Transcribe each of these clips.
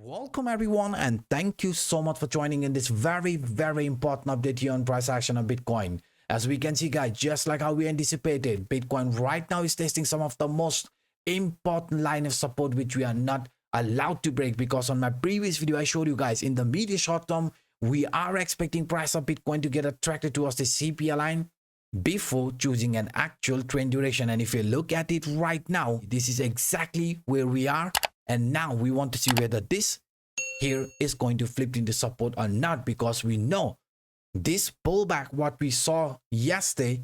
Welcome everyone, and thank you so much for joining in this very important update here on price action of Bitcoin. As we can see guys, just like how we anticipated, Bitcoin right now is testing some of the most important line of support which we are not allowed to break, because on my previous video I showed you guys in the medium short term we are expecting price of Bitcoin to get attracted towards the CPI line before choosing an actual trend duration. And if you look at it right now, this is exactly where we are. And now we want to see whether this here is going to flip into support or not, because we know this pullback, what we saw yesterday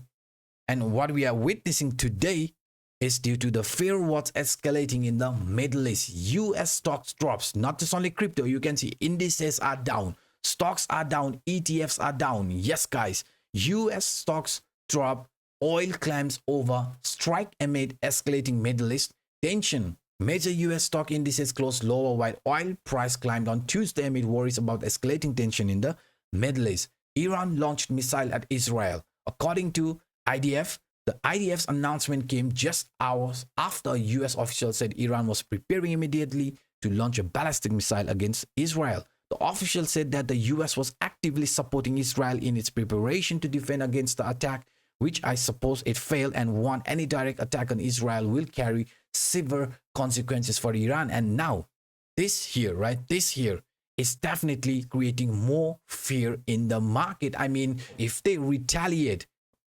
and what we are witnessing today, is due to the fear what's escalating in the Middle East. US stocks drops, not just only crypto. You can see indices are down, stocks are down, ETFs are down. Yes guys, US stocks drop, oil climbs over strike amid escalating Middle East tension. Major US stock indices closed lower while oil price climbed on Tuesday amid worries about escalating tension in the Middle East. Iran launched missile at Israel. According to IDF, the IDF's announcement came just hours after US officials said Iran was preparing immediately to launch a ballistic missile against Israel. The official said that the US was actively supporting Israel in its preparation to defend against the attack, which I suppose it failed, and warned any direct attack on Israel will carry severe consequences for Iran. And now this here, right, this here is definitely creating more fear in the market. I mean, if they retaliate,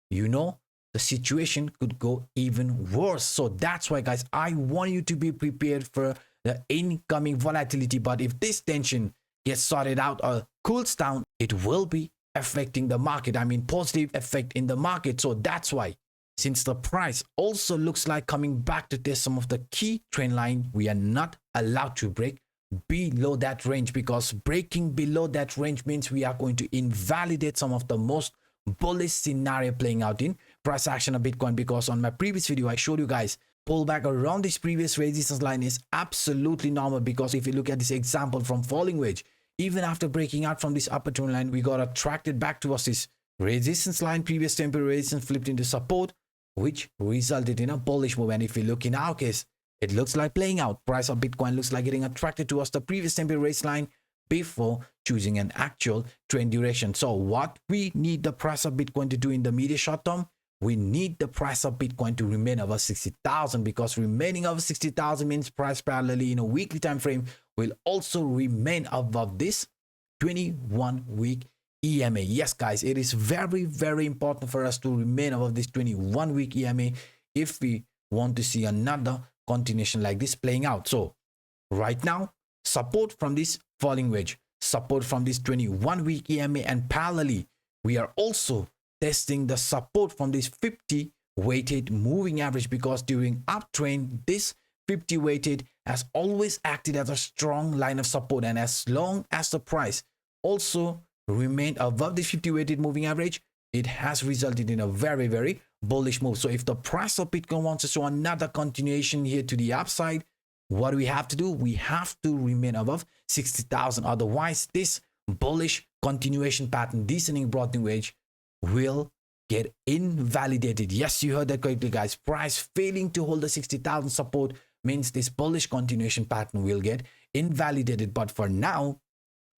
you know, the situation could go even worse. So that's why guys, I want you to be prepared for the incoming volatility. But if this tension gets sorted out or cools down, it will be affecting the market. I mean, positive effect in the market. So that's why, since the price also looks like coming back to test some of the key trend line, we are not allowed to break below that range, because breaking below that range means we are going to invalidate some of the most bullish scenario playing out in price action of Bitcoin. Because on my previous video I showed you guys, pullback around this previous resistance line is absolutely normal, because if you look at this example from falling wedge, even after breaking out from this upper trend line, we got attracted back towards this resistance line. Previous temporary resistance flipped into support, which resulted in a bullish move. And if you look in our case, it looks like playing out. Price of Bitcoin looks like getting attracted towards the previous temporary resistance line before choosing an actual trend duration. So what we need the price of Bitcoin to do in the medium short term, we need the price of Bitcoin to remain over 60,000, because remaining over 60,000 means price parallelly in a weekly time frame will also remain above this 21-week EMA. Yes guys, it is very important for us to remain above this 21-week EMA if we want to see another continuation like this playing out. So right now, support from this falling wedge, support from this 21-week EMA, and parallelly we are also testing the support from this 50 weighted moving average, because during uptrend this 50 weighted has always acted as a strong line of support. And as long as the price also remained above the 50 weighted moving average, it has resulted in a very bullish move. So if the price of Bitcoin wants to show another continuation here to the upside, what do we have to do? We have to remain above 60,000. Otherwise this bullish continuation pattern, descending broadening wedge, will get invalidated. Yes, you heard that correctly guys. Price failing to hold the 60,000 support means this bullish continuation pattern will get invalidated. But for now,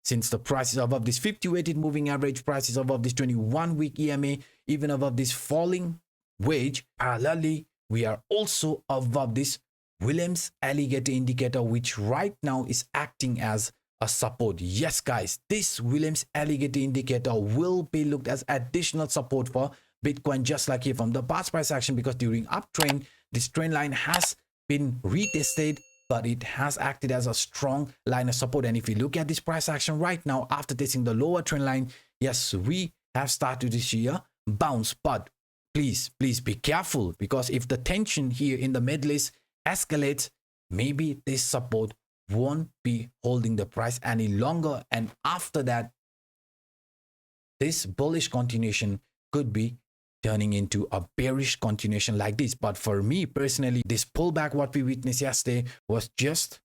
since the price is above this 50 weighted moving average, price is above this 21-week EMA, even above this falling wedge, parallelly we are also above this Williams alligator indicator, which right now is acting as a support. Yes guys, this Williams alligator indicator will be looked as additional support for Bitcoin, just like here from the past price action, because during uptrend this trend line has been retested, but it has acted as a strong line of support. And if you look at this price action right now after testing the lower trend line, yes, we have started to see a bounce. But please be careful, because if the tension here in the Middle East escalates, maybe this support won't be holding the price any longer, and after that this bullish continuation could be turning into a bearish continuation like this. But for me personally, this pullback what we witnessed yesterday was just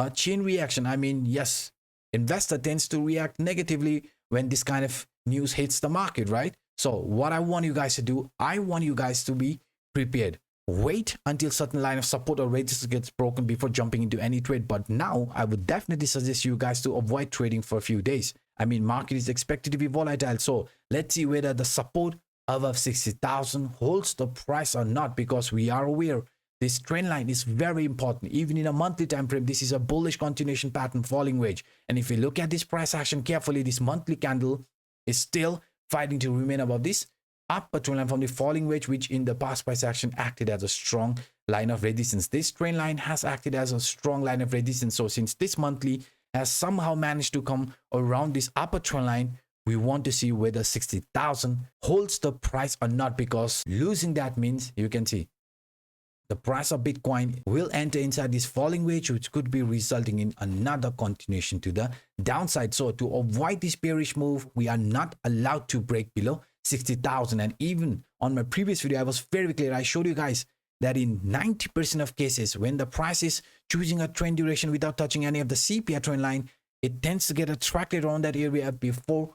a chain reaction. I mean, yes, investor tends to react negatively when this kind of news hits the market, right? So what I want you guys to do, I want you guys to be prepared. wait until certain line of support or resistance gets broken before jumping into any trade. But now I would definitely suggest you guys to avoid trading for a few days. I mean, market is expected to be volatile, so let's see whether the support above 60,000 holds the price or not, because we are aware this trend line is very important. Even in a monthly time frame, this is a bullish continuation pattern falling wedge. And if you look at this price action carefully, this monthly candle is still fighting to remain above this upper trend line from the falling wedge, which in the past price action acted as a strong line of resistance. This trend line has acted as a strong line of resistance. So since this monthly has somehow managed to come around this upper trend line, we want to see whether 60,000 holds the price or not, because losing that means, you can see, the price of Bitcoin will enter inside this falling wedge, which could be resulting in another continuation to the downside. So to avoid this bearish move, we are not allowed to break below 60,000. And even on my previous video, I was very clear. I showed you guys that in 90% of cases, when the price is choosing a trend duration without touching any of the CPI trend line, it tends to get attracted around that area before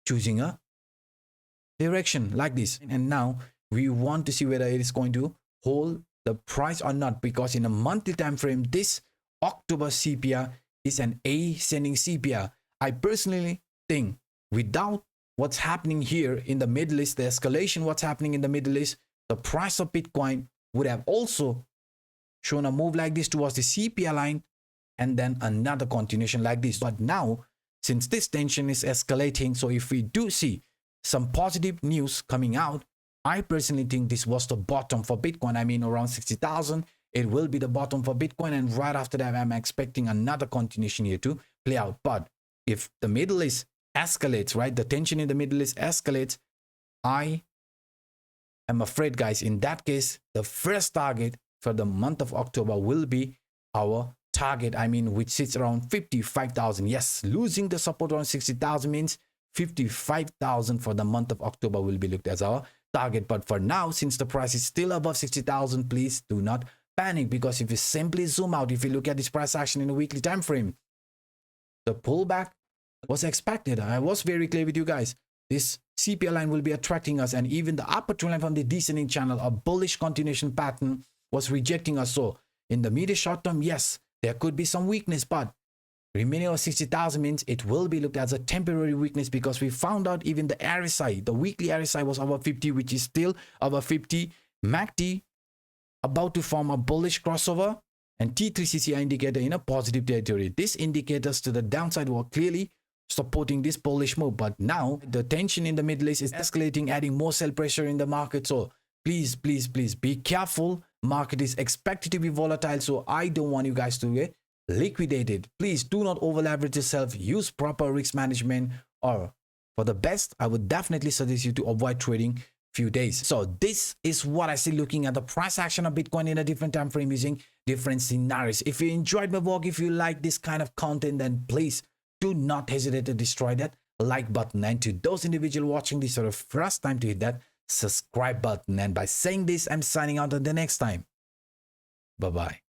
choosing a direction like this. And now we want to see whether it is going to hold the price or not, because in a monthly time frame, this October CPI is an ascending CPI. I personally think without what's happening here in the Middle East, the escalation what's happening in the Middle East, the price of Bitcoin would have also shown a move like this towards the CPI line, and then another continuation like this. But now, since this tension is escalating, so if we do see some positive news coming out, I personally think this was the bottom for Bitcoin. I mean, around 60,000, it will be the bottom for Bitcoin. And right after that, I'm expecting another continuation here to play out. But if the Middle East escalates, right, the tension in the Middle East escalates, I am afraid, guys, in that case, the first target for the month of October will be our target. I mean, which sits around 55,000. Yes, losing the support around 60,000 means 55,000 for the month of October will be looked as our target. But for now, since the price is still above 60,000, please do not panic, because if you simply zoom out, if you look at this price action in a weekly time frame, the pullback was expected. I was very clear with you guys. This CPI line will be attracting us, and even the upper trend line from the descending channel, a bullish continuation pattern, was rejecting us. So in the medium short term, yes, there could be some weakness, but remaining of 60,000 means it will be looked as a temporary weakness, because we found out even the RSI, the weekly RSI was over 50, which is still over 50. MACD about to form a bullish crossover, and T3CCI indicator in a positive territory. These indicators to the downside were clearly supporting this bullish move. But now the tension in the Middle East is escalating, adding more sell pressure in the market. So please, please, please be careful. Market is expected to be volatile, so I don't want you guys to get liquidated. Please do not over leverage yourself. Use proper risk management, or for the best, I would definitely suggest you to avoid trading few days. So this is what I see looking at the price action of Bitcoin in a different time frame using different scenarios. If you enjoyed my work, if you like this kind of content, then please do not hesitate to destroy that like button. And to those individuals watching this for the first time, to hit that subscribe button. And by saying this, I'm signing out until the next time. Bye bye.